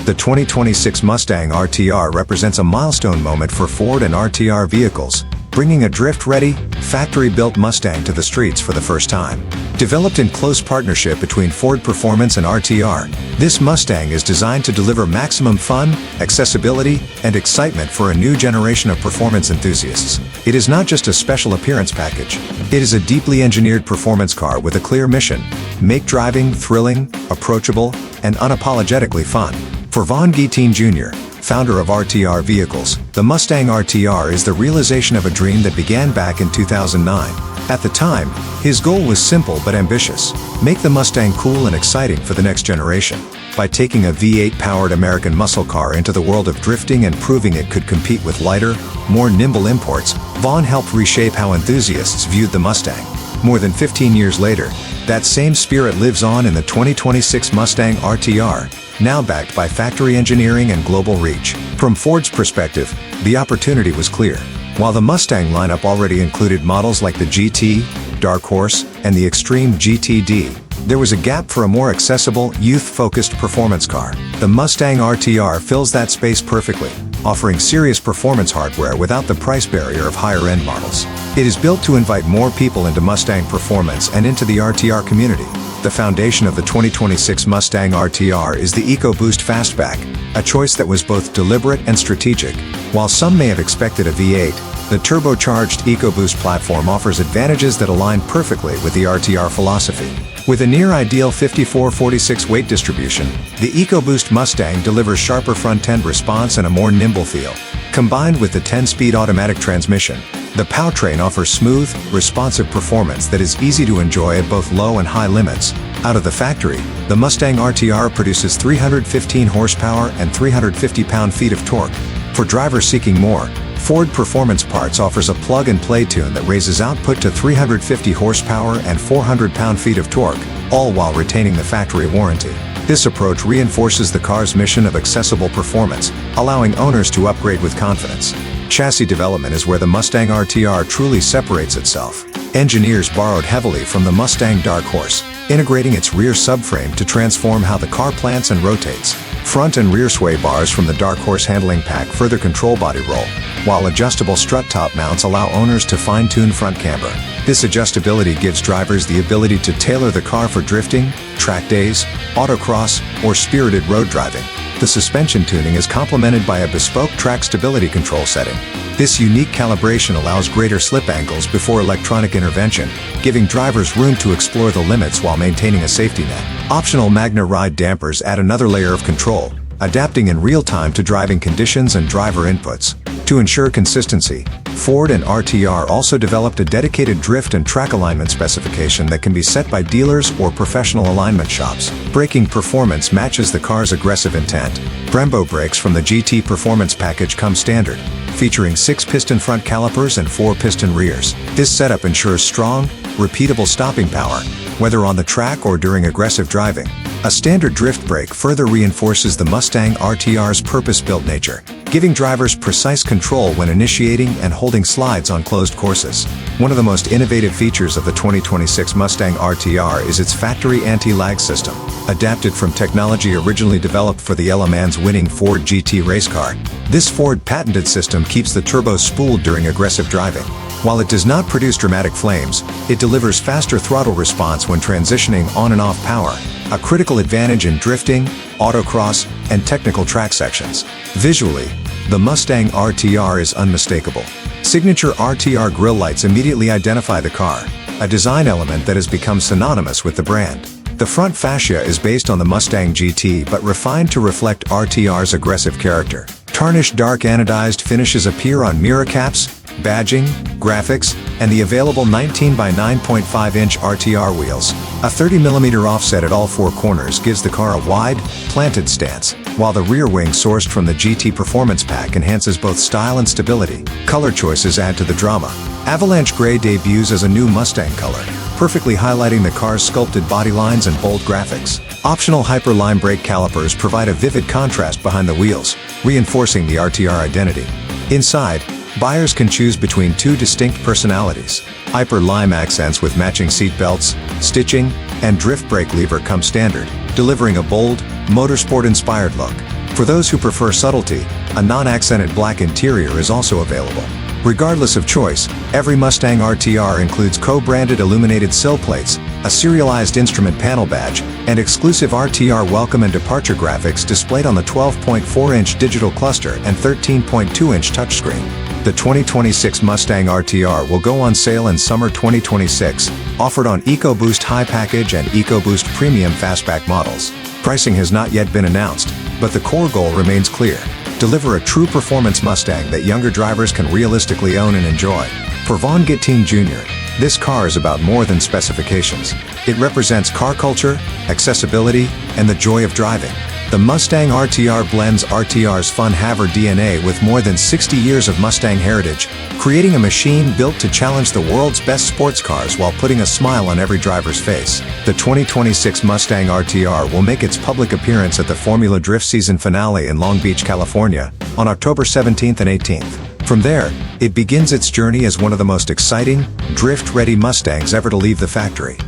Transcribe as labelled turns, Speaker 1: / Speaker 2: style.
Speaker 1: The 2026 Mustang RTR represents a milestone moment for Ford and RTR vehicles, bringing a drift-ready, factory-built Mustang to the streets for the first time. Developed in close partnership between Ford Performance and RTR, this Mustang is designed to deliver maximum fun, accessibility, and excitement for a new generation of performance enthusiasts. It is not just a special appearance package. It is a deeply engineered performance car with a clear mission: make driving thrilling, approachable, and unapologetically fun. For Vaughn Gittin Jr., founder of RTR Vehicles, the Mustang RTR is the realization of a dream that began back in 2009. At the time, his goal was simple but ambitious: make the Mustang cool and exciting for the next generation. By taking a V8-powered American muscle car into the world of drifting and proving it could compete with lighter, more nimble imports, Vaughn helped reshape how enthusiasts viewed the Mustang. More than 15 years later, that same spirit lives on in the 2026 Mustang RTR, now backed by factory engineering and global reach. From Ford's perspective, the opportunity was clear. While the Mustang lineup already included models like the GT, Dark Horse, and the Extreme GTD, there was a gap for a more accessible, youth-focused performance car. The Mustang RTR fills that space perfectly, offering serious performance hardware without the price barrier of higher-end models. It is built to invite more people into Mustang performance and into the RTR community. The foundation of the 2026 Mustang RTR is the EcoBoost fastback, a choice that was both deliberate and strategic. While some may have expected a V8, the turbocharged EcoBoost platform offers advantages that align perfectly with the RTR philosophy. With a near-ideal 54-46 weight distribution, the EcoBoost Mustang delivers sharper front-end response and a more nimble feel. Combined with the 10-speed automatic transmission, the powertrain offers smooth, responsive performance that is easy to enjoy at both low and high limits. Out of the factory, the Mustang RTR produces 315 horsepower and 350 pound-feet of torque. For drivers seeking more, Ford Performance Parts offers a plug-and-play tune that raises output to 350 horsepower and 400 pound-feet of torque, all while retaining the factory warranty. This approach reinforces the car's mission of accessible performance, allowing owners to upgrade with confidence. Chassis development is where the Mustang RTR truly separates itself. Engineers borrowed heavily from the Mustang Dark Horse, integrating its rear subframe to transform how the car plants and rotates. Front and rear sway bars from the Dark Horse handling pack further control body roll, while adjustable strut top mounts allow owners to fine-tune front camber. This adjustability gives drivers the ability to tailor the car for drifting, track days, autocross, or spirited road driving. The suspension tuning is complemented by a bespoke track stability control setting. This unique calibration allows greater slip angles before electronic intervention, giving drivers room to explore the limits while maintaining a safety net. Optional Magna Ride dampers add another layer of control, adapting in real time to driving conditions and driver inputs. To ensure consistency, Ford and RTR also developed a dedicated drift and track alignment specification that can be set by dealers or professional alignment shops. Braking performance matches the car's aggressive intent. Brembo brakes from the GT Performance package come standard, featuring 6-piston front calipers and 4-piston rears. This setup ensures strong, repeatable stopping power, whether on the track or during aggressive driving. A standard drift brake further reinforces the Mustang RTR's purpose-built nature, giving drivers precise control when initiating and holding slides on closed courses. One of the most innovative features of the 2026 Mustang RTR is its factory anti-lag system. Adapted from technology originally developed for the Le Mans winning Ford GT race car, this Ford-patented system keeps the turbo spooled during aggressive driving. While it does not produce dramatic flames, it delivers faster throttle response when transitioning on and off power, a critical advantage in drifting, autocross, and technical track sections. Visually, the Mustang RTR is unmistakable. Signature RTR grille lights immediately identify the car, a design element that has become synonymous with the brand. The front fascia is based on the Mustang GT but refined to reflect RTR's aggressive character. Tarnished dark anodized finishes appear on mirror caps, badging, graphics, and the available 19 by 9.5-inch RTR wheels. A 30mm offset at all four corners gives the car a wide, planted stance, while the rear wing sourced from the GT Performance pack enhances both style and stability. Color choices add to the drama. Avalanche Gray debuts as a new Mustang color, perfectly highlighting the car's sculpted body lines and bold graphics. Optional Hyperline brake calipers provide a vivid contrast behind the wheels, reinforcing the RTR identity. Inside, buyers can choose between two distinct personalities. Hyper lime accents with matching seat belts, stitching, and drift brake lever come standard, delivering a bold, motorsport-inspired look. For those who prefer subtlety, a non-accented black interior is also available. Regardless of choice, every Mustang RTR includes co-branded illuminated sill plates, a serialized instrument panel badge, and exclusive RTR welcome and departure graphics displayed on the 12.4-inch digital cluster and 13.2-inch touchscreen. The 2026 Mustang RTR will go on sale in summer 2026, offered on EcoBoost High Package and EcoBoost Premium Fastback models. Pricing has not yet been announced, but the core goal remains clear: deliver a true performance Mustang that younger drivers can realistically own and enjoy. For Vaughn Gittin Jr., this car is about more than specifications. It represents car culture, accessibility, and the joy of driving. The Mustang RTR blends RTR's fun-haver DNA with more than 60 years of Mustang heritage, creating a machine built to challenge the world's best sports cars while putting a smile on every driver's face. The 2026 Mustang RTR will make its public appearance at the Formula Drift season finale in Long Beach, California, on October 17th and 18th. From there, it begins its journey as one of the most exciting, drift-ready Mustangs ever to leave the factory.